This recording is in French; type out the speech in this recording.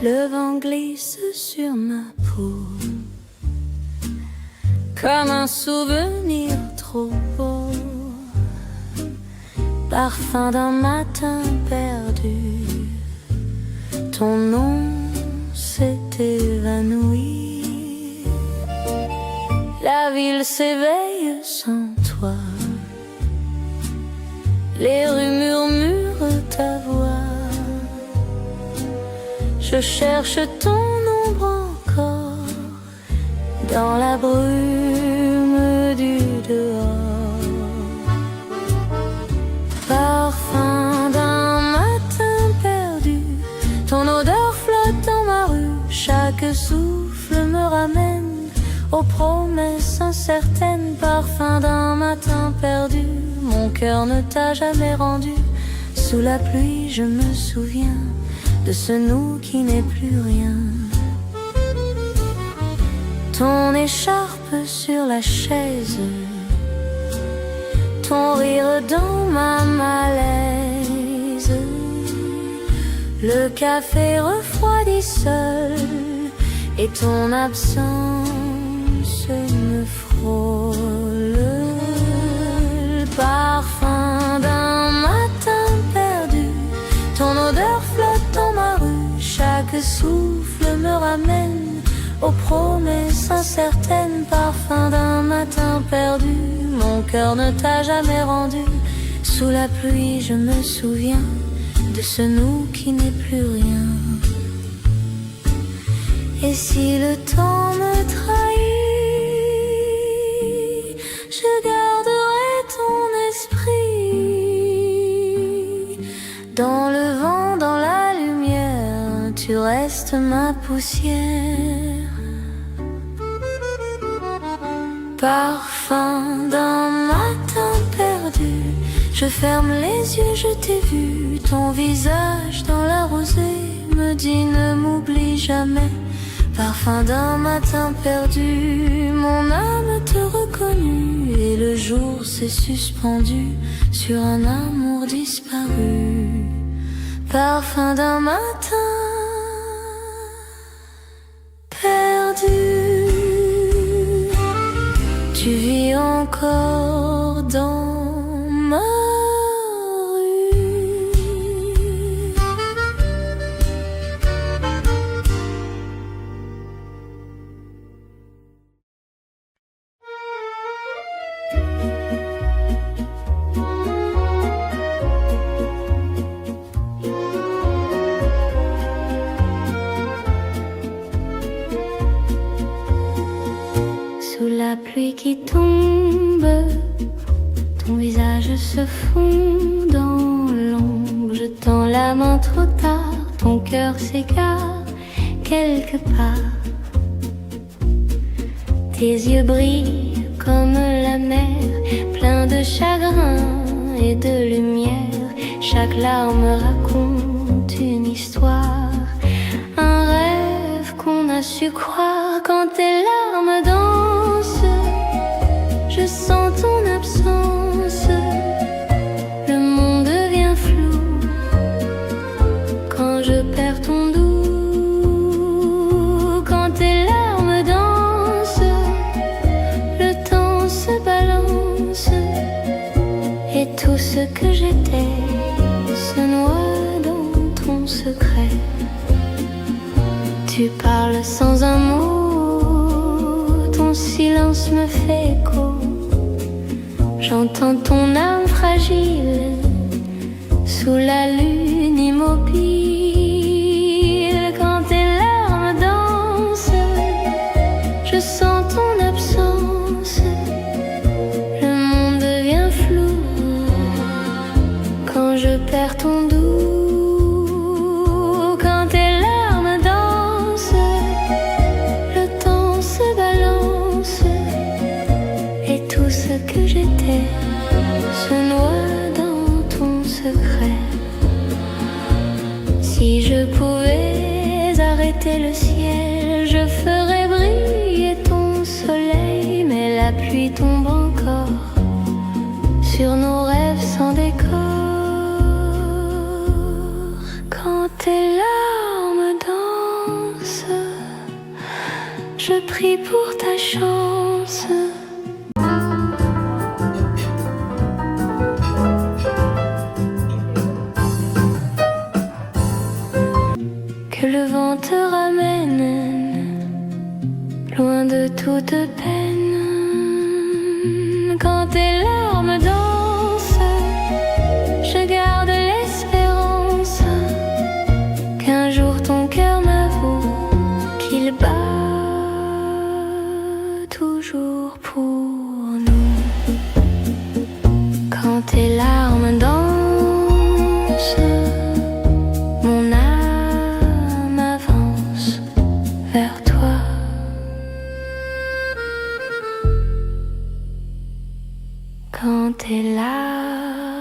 Le vent glisse sur ma peau comme un souvenir trop beau, parfum d'un matin perdu. Ton nom s'est évanoui, la ville s'éveille sans toi, les rues murmurent ta voix. Je cherche ton ombre encore dans la brume du dehors. Parfum d'un matin perdu, ton odeur flotte dans ma rue. Chaque souffle me ramène aux promesses incertaines. Parfum d'un matin perdu, mon cœur ne t'a jamais rendu. Sous la pluie je me souviens de ce nous qui n'est plus rien. Ton écharpe sur la chaise, ton rire dans ma malaise. Le café refroidi seul et ton absence me frôle. Le parfum d'un matin perdu, ton odeur flotte dans ma rue. Chaque souffle me ramène aux promesses incertaines. Parfum d'un matin perdu, mon cœur ne t'a jamais rendu. Sous la pluie je me souviens de ce nous qui n'est plus rien. Et si le temps me trahit, je garderai ton esprit. Dans le vent, dans la lumière, tu restes ma poussière. Parfum d'un matin perdu, je ferme les yeux, je t'ai vu. Ton visage dans la rosée me dit ne m'oublie jamais. Parfum d'un matin perdu, mon âme te reconnut. Et le jour s'est suspendu sur un amour disparu. Parfum d'un matin perdu. Tu vis encore dans ma rue. Sous la pluie qui tombe, ton visage se fond dans l'ombre. Je tends la main trop tard, ton cœur s'égare quelque part. Tes yeux brillent comme la mer, plein de chagrin et de lumière. Chaque larme raconte une histoire, un rêve qu'on a su croire. Quand tes larmes dansent, je sens ton absence. Le monde devient flou quand je perds ton doux. Quand tes larmes dansent, le temps se balance et tout ce que j'étais se noie dans ton secret. Tu parles sans un mot, ton silence me fait écho. J'entends ton âme fragile sous la lune immobile. Quand tes larmes dansent, je sens ton absence. Le monde devient flou quand je perds ton doux. Quand tes larmes dansent, le temps se balance et tout ce que j'étais se noie dans ton secret. Si je pouvais arrêter le ciel, je ferais briller ton soleil. Mais la pluie tombe encore sur nos rêves sans décor. Quand tes larmes dansent, prie pour ta chance. Que le vent te ramène loin de toute peine. Quand tes larmes dansent, je garde l'espérance qu'un jour ton cœur m'avoue qu'il bat toujours pour nous. Quand tes larmes dansent, mon âme avance vers toi. Quand tes larmes